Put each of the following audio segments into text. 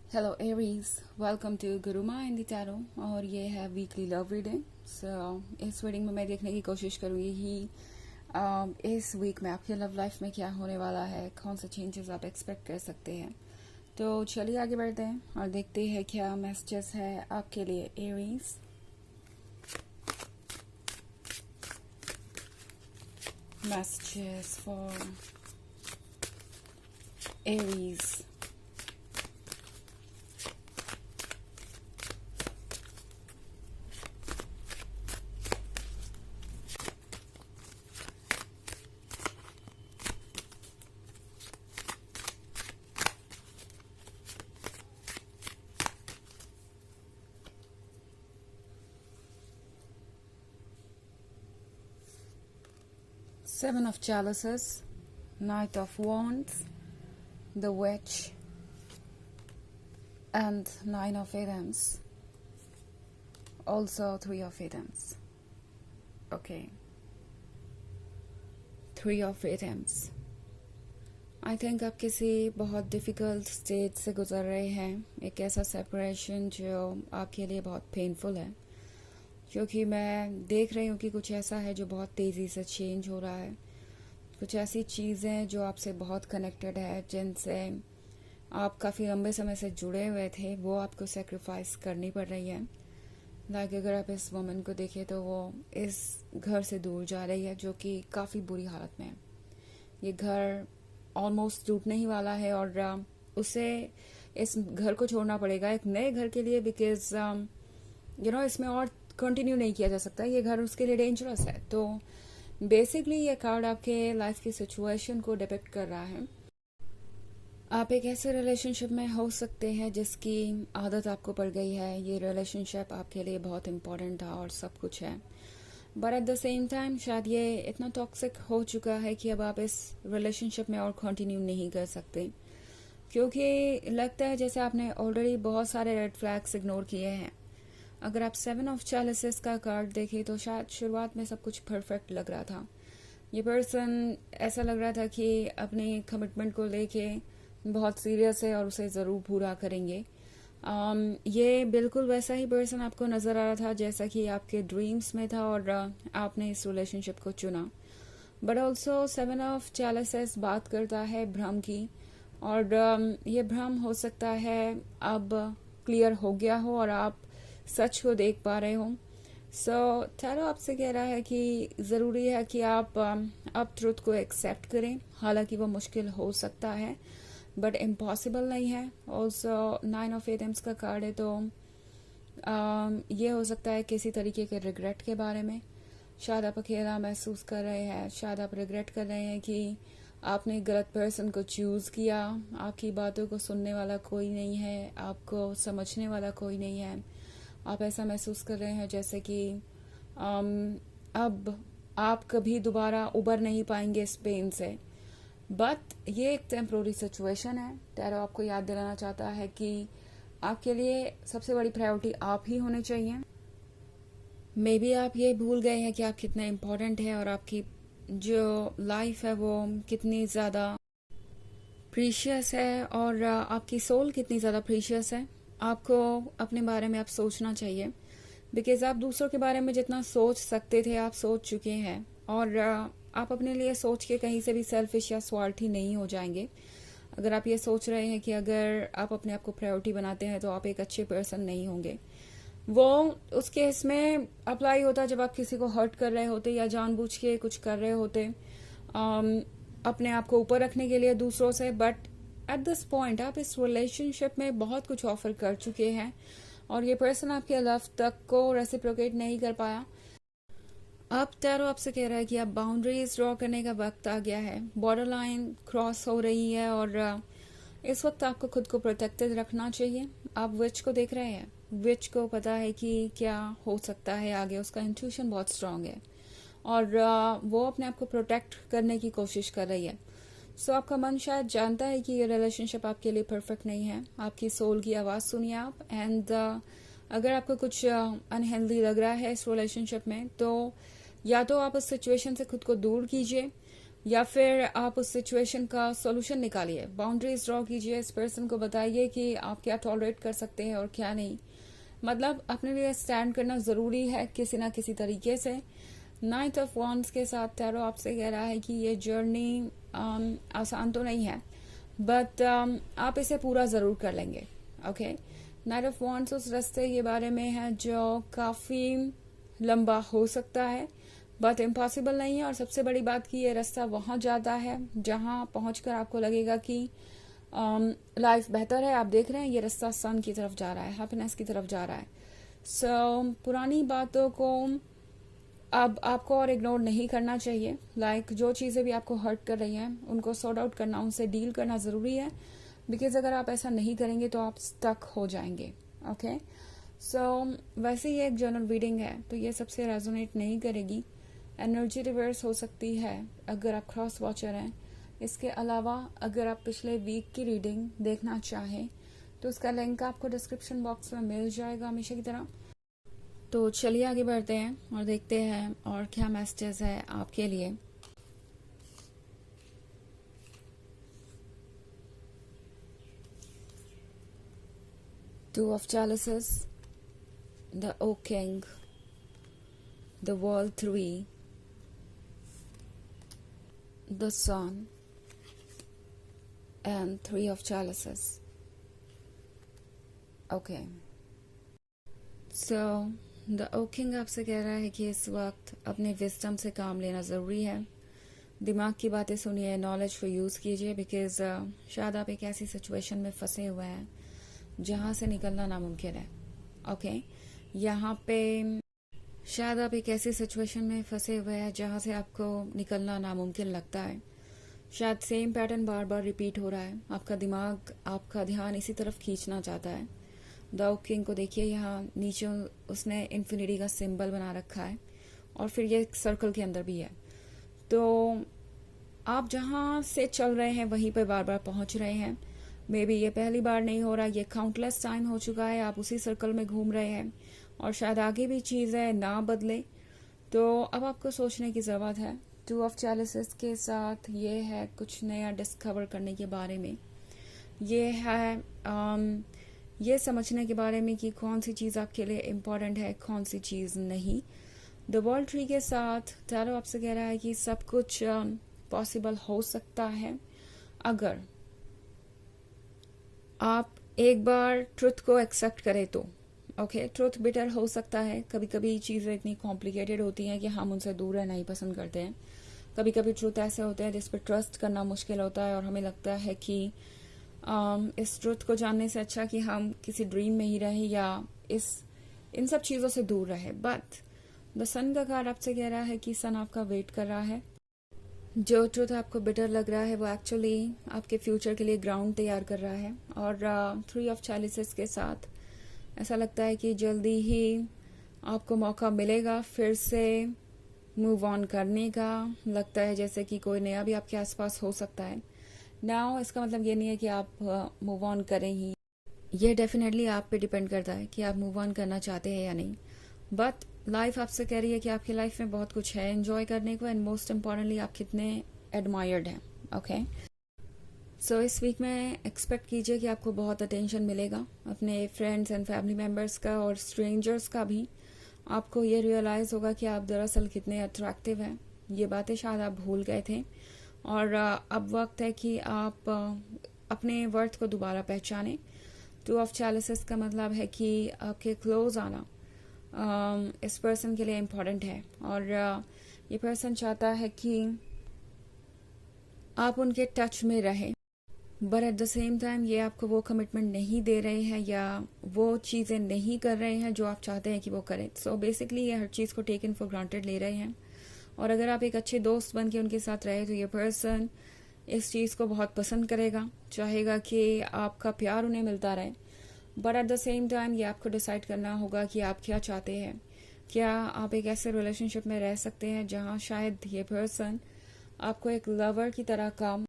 Hello Aries, welcome to Guruma in the tarot. और ये है वीकली लव रीडिंग। इस रीडिंग में मैं देखने की कोशिश करूँगी कि इस वीक में आपके लव लाइफ में क्या होने वाला है, कौन से चेंजेस आप एक्सपेक्ट कर सकते हैं। तो चलिए आगे बढ़ते हैं और देखते हैं क्या मैसेजेस है आपके लिए Aries. Messages for Aries. 7 of Chalices, Knight of Wands, the Witch, and 9 of Items. Also 3 of Items. Okay. 3 of Items. I think आप किसी बहुत डिफ़िकल्ट स्टेज से गुजर रहे हैं, एक ऐसा सेपरेशन जो आपके लिए बहुत पेनफुल है, क्योंकि मैं देख रही हूँ कि कुछ ऐसा है जो बहुत तेज़ी से चेंज हो रहा है। कुछ ऐसी चीज़ें जो आपसे बहुत कनेक्टेड है, जिनसे आप काफ़ी लंबे समय से जुड़े हुए थे, वो आपको सेक्रीफाइस करनी पड़ रही है। लाइक अगर आप इस वुमन को देखें तो वो इस घर से दूर जा रही है, जो कि काफ़ी बुरी हालत में है। ये घर ऑलमोस्ट टूटने ही वाला है और उसे इस घर को छोड़ना पड़ेगा एक नए घर के लिए, बिकॉज इसमें और कंटिन्यू नहीं किया जा सकता। ये घर उसके लिए डेंजरस है। तो बेसिकली ये कार्ड आपके लाइफ की सिचुएशन को डिपिक्ट कर रहा है। आप एक ऐसे रिलेशनशिप में हो सकते हैं जिसकी आदत आपको पड़ गई है। ये रिलेशनशिप आपके लिए बहुत इंपॉर्टेंट था और सब कुछ है, but at the same time शायद ये इतना टॉक्सिक हो चुका है कि अब आप इस रिलेशनशिप में और कंटिन्यू नहीं कर सकते, क्योंकि लगता है जैसे आपने ऑलरेडी बहुत सारे रेड फ्लैग्स इग्नोर किए हैं। अगर आप 7 ऑफ चैलिसेस का कार्ड देखें तो शायद शुरुआत में सब कुछ परफेक्ट लग रहा था। ये पर्सन ऐसा लग रहा था कि अपनी कमिटमेंट को लेके बहुत सीरियस है और उसे ज़रूर पूरा करेंगे। ये बिल्कुल वैसा ही पर्सन आपको नज़र आ रहा था जैसा कि आपके ड्रीम्स में था और आपने इस रिलेशनशिप को चुना। बट ऑल्सो 7 ऑफ चैलिसेस बात करता है भ्रम की, और ये भ्रम हो सकता है अब क्लियर हो गया हो और आप सच को देख पा रहे हो। सो टैरो आपसे कह रहा है कि ज़रूरी है कि आप अब ट्रुथ को एक्सेप्ट करें। हालांकि वो मुश्किल हो सकता है बट इम्पॉसिबल नहीं है। ऑल्सो 9 ऑफ एटम्स का कार्ड है, तो ये हो सकता है किसी तरीके के रिग्रेट के बारे में। शायद आप अकेला महसूस कर रहे हैं, शायद आप रिग्रेट कर रहे हैं कि आपने गलत पर्सन को चूज़ किया। आपकी बातों को सुनने वाला कोई नहीं है, आपको समझने वाला कोई नहीं है। आप ऐसा महसूस कर रहे हैं जैसे कि अब आप कभी दोबारा उबर नहीं पाएंगे इस पेन से। बट ये एक टेम्प्रोरी सिचुएशन है। टैरो आपको याद दिलाना चाहता है कि आपके लिए सबसे बड़ी प्रायोरिटी आप ही होने चाहिए। मे बी आप ये भूल गए हैं कि आप कितने इम्पोर्टेंट हैं और आपकी जो लाइफ है वो कितनी ज़्यादा प्रीशियस है और आपकी सोल कितनी ज़्यादा प्रीशियस है। आपको अपने बारे में आप सोचना चाहिए, बिकॉज आप दूसरों के बारे में जितना सोच सकते थे आप सोच चुके हैं, और आप अपने लिए सोच के कहीं से भी सेल्फिश या स्वार्थी नहीं हो जाएंगे। अगर आप ये सोच रहे हैं कि अगर आप अपने आप को प्रायोरिटी बनाते हैं तो आप एक अच्छे पर्सन नहीं होंगे, वो उस केस में अप्लाई होता जब आप किसी को हर्ट कर रहे होते या जानबूझ के कुछ कर रहे होते अपने आप को ऊपर रखने के लिए दूसरों से। बट एट दिस पॉइंट आप इस रिलेशनशिप में बहुत कुछ ऑफर कर चुके हैं और ये पर्सन आपके लव तक को रेसिप्रोकेट नहीं कर पाया। अब टैरो आपसे कह रहा है कि अब बाउंड्रीज ड्रॉ करने का वक्त आ गया है। बॉर्डर लाइन क्रॉस हो रही है और इस वक्त आपको खुद को प्रोटेक्टेड रखना चाहिए। आप विच को देख रहे हैं, विच को पता है कि क्या हो सकता है आगे, उसका इंट्यूशन बहुत स्ट्रांग है और वो अपने आप को प्रोटेक्ट करने की कोशिश कर रही है। सो आपका मन शायद जानता है कि ये रिलेशनशिप आपके लिए परफेक्ट नहीं है। आपकी सोल की आवाज़ सुनिए आप, एंड अगर आपको कुछ अनहेल्दी लग रहा है इस रिलेशनशिप में, तो या तो आप उस सिचुएशन से खुद को दूर कीजिए या फिर आप उस सिचुएशन का सॉल्यूशन निकालिए, बाउंड्रीज ड्रॉ कीजिए, इस पर्सन को बताइए कि आप क्या टॉलरेट कर सकते हैं और क्या नहीं। मतलब अपने लिए स्टैंड करना ज़रूरी है किसी ना किसी तरीके से। नाइट ऑफ वॉन्ड्स के साथ टैरो आपसे कह रहा है कि ये जर्नी आसान तो नहीं है, बट आप इसे पूरा ज़रूर कर लेंगे। ओके, नाइट ऑफ वॉन्ड्स उस रास्ते के बारे में है जो काफ़ी लंबा हो सकता है बट इम्पॉसिबल नहीं है। और सबसे बड़ी बात कि ये रास्ता वहाँ जाता है जहाँ पहुँचकर आपको लगेगा कि लाइफ बेहतर है। आप देख रहे हैं ये रास्ता सन की तरफ जा रहा है, हैप्पीनेस की तरफ जा रहा है। सो पुरानी बातों को अब आपको और इग्नोर नहीं करना चाहिए। लाइक जो चीज़ें भी आपको हर्ट कर रही हैं उनको सॉर्ट आउट करना, उनसे डील करना ज़रूरी है, बिकॉज अगर आप ऐसा नहीं करेंगे तो आप स्टक हो जाएंगे। ओके, सो वैसे ही एक जर्नल रीडिंग है तो ये सबसे रेजोनेट नहीं करेगी। एनर्जी रिवर्स हो सकती है अगर आप क्रॉस वॉचर हैं। इसके अलावा अगर आप पिछले वीक की रीडिंग देखना चाहें तो उसका लिंक आपको डिस्क्रिप्शन बॉक्स में मिल जाएगा हमेशा की तरह। तो चलिए आगे बढ़ते हैं और देखते हैं और क्या मैसेजेस है आपके लिए। Two of Chalices, the Oak King, the World 3, the Sun, and Three of Chalices. Okay. So, the oak king आपसे कह रहा है कि इस वक्त अपने विजडम से काम लेना ज़रूरी है। दिमाग की बातें सुनिए, नॉलेज को यूज़ कीजिए, बिकॉज शायद आप एक ऐसी सिचुएशन में फंसे हुए हैं जहाँ से निकलना नामुमकिन है। ओके, यहाँ पे शायद आप एक ऐसी सिचुएशन में फंसे हुए हैं जहाँ से आपको निकलना नामुमकिन लगता है। शायद सेम पैटर्न बार बार रिपीट हो रहा है, आपका दिमाग आपका ध्यान इसी तरफ खींचना चाहता है। द ओक किंग को देखिए, यहाँ नीचे उसने इन्फिनिटी का सिंबल बना रखा है और फिर ये सर्कल के अंदर भी है। तो आप जहाँ से चल रहे हैं वहीं पर बार बार पहुँच रहे हैं। मे बी ये पहली बार नहीं हो रहा, ये काउंटलेस टाइम हो चुका है, आप उसी सर्कल में घूम रहे हैं और शायद आगे भी चीज़ें ना बदले। तो अब आपको सोचने की ज़रूरत है। टू ऑफ चैलिसेस के साथ ये है कुछ नया डिस्कवर करने के बारे में, ये है ये समझने के बारे में कि कौन सी चीज़ आपके लिए इम्पोर्टेंट है, कौन सी चीज़ नहीं। द वर्ल्ड ट्री के साथ टैरो आपसे कह रहा है कि सब कुछ पॉसिबल हो सकता है अगर आप एक बार ट्रुथ को एक्सेप्ट करें तो। ओके, ट्रुथ बिटर हो सकता है, कभी कभी चीज़ें इतनी कॉम्प्लिकेटेड होती हैं कि हम उनसे दूर रहना ही पसंद करते हैं। कभी कभी ट्रुथ ऐसे होते हैं जिस पर ट्रस्ट करना मुश्किल होता है और हमें लगता है कि इस ट्रुथ को जानने से अच्छा कि हम किसी ड्रीम में ही रहें या इन सब चीज़ों से दूर रहे। बट द सन का कार्ड आपसे कह रहा है कि सन आपका वेट कर रहा है। जो ट्रुथ आपको बिटर लग रहा है वो एक्चुअली आपके फ्यूचर के लिए ग्राउंड तैयार कर रहा है। और थ्री ऑफ चैलिसेस के साथ ऐसा लगता है कि जल्दी ही आपको मौका मिलेगा फिर से मूव ऑन करने का। लगता है जैसे कि कोई नया भी आपके आसपास हो सकता है। नाउ इसका मतलब ये नहीं है कि आप मूव ऑन करें ही, ये डेफिनेटली आप पे डिपेंड करता है कि आप मूव ऑन करना चाहते हैं या नहीं। बट लाइफ आपसे कह रही है कि आपकी लाइफ में बहुत कुछ है एंजॉय करने को, एंड मोस्ट इम्पॉर्टेंटली आप कितने एडमायर्ड हैं। ओके, सो इस वीक में एक्सपेक्ट कीजिए कि आपको बहुत अटेंशन मिलेगा अपने फ्रेंड्स एंड फैमिली मेम्बर्स का और स्ट्रेंजर्स का भी। आपको ये रियलाइज़ होगा कि आप दरअसल कितने अट्रैक्टिव हैं। ये बातें शायद आप भूल गए थे और अब वक्त है कि आप अपने वर्थ को दोबारा पहचानें। टू ऑफ चैलिसेस का मतलब है कि आपके क्लोज आना इस पर्सन के लिए इम्पोर्टेंट है और ये पर्सन चाहता है कि आप उनके टच में रहें, but at the same time ये आपको वो कमिटमेंट नहीं दे रहे हैं या वो चीज़ें नहीं कर रहे हैं जो आप चाहते हैं कि वो करें। सो बेसिकली ये हर चीज़ को टेकन फॉर ग्रांटेड ले रहे हैं। और अगर आप एक अच्छे दोस्त बन के उनके साथ रहे तो ये पर्सन इस चीज़ को बहुत पसंद करेगा, चाहेगा कि आपका प्यार उन्हें मिलता रहे। But at the same time ये आपको डिसाइड करना होगा कि आप क्या चाहते हैं। क्या आप एक ऐसे रिलेशनशिप में रह सकते हैं जहाँ शायद ये पर्सन आपको एक लवर की तरह काम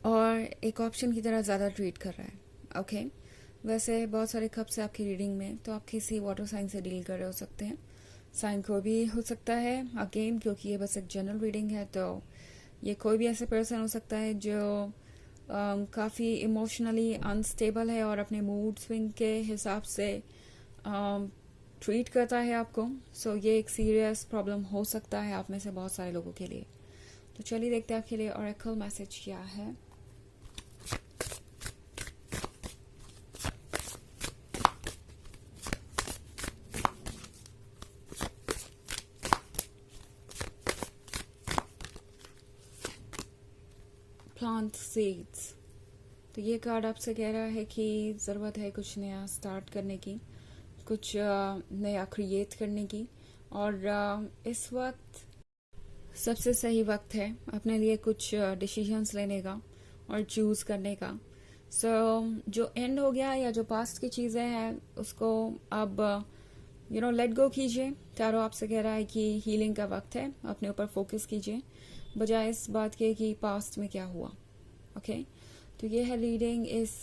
और एक ऑप्शन की तरह ज़्यादा ट्रीट कर रहा है। ओके, वैसे बहुत सारे कप्स है आपकी रीडिंग में, तो आप किसी वाटर साइन से डील कर रहे हो सकते हैं। साइन को भी हो सकता है अगेन, क्योंकि ये बस एक जनरल रीडिंग है तो ये कोई भी ऐसे पर्सन हो सकता है जो काफ़ी इमोशनली अनस्टेबल है और अपने मूड स्विंग के हिसाब से ट्रीट करता है आपको. सो ये एक सीरियस प्रॉब्लम हो सकता है आप में से बहुत सारे लोगों के लिए. तो चलिए देखते हैं आपके लिए ऑरेकल मैसेज क्या है. Plant seeds. तो ये कार्ड आपसे कह रहा है कि ज़रूरत है कुछ नया स्टार्ट करने की, कुछ नया क्रिएट करने की. और इस वक्त सबसे सही वक्त है अपने लिए कुछ डिसीजंस लेने का और चूज़ करने का. सो जो एंड हो गया या जो पास्ट की चीज़ें हैं उसको अब लेट गो कीजिए. टैरो आपसे कह रहा है कि हीलिंग का वक्त है, अपने ऊपर फोकस कीजिए बजाय इस बात के कि पास्ट में क्या हुआ. ओके तो ये है रीडिंग इस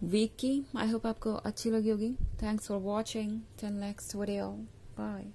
वीक की. आई होप आपको अच्छी लगी होगी. Thanks for watching. Till next video. Bye.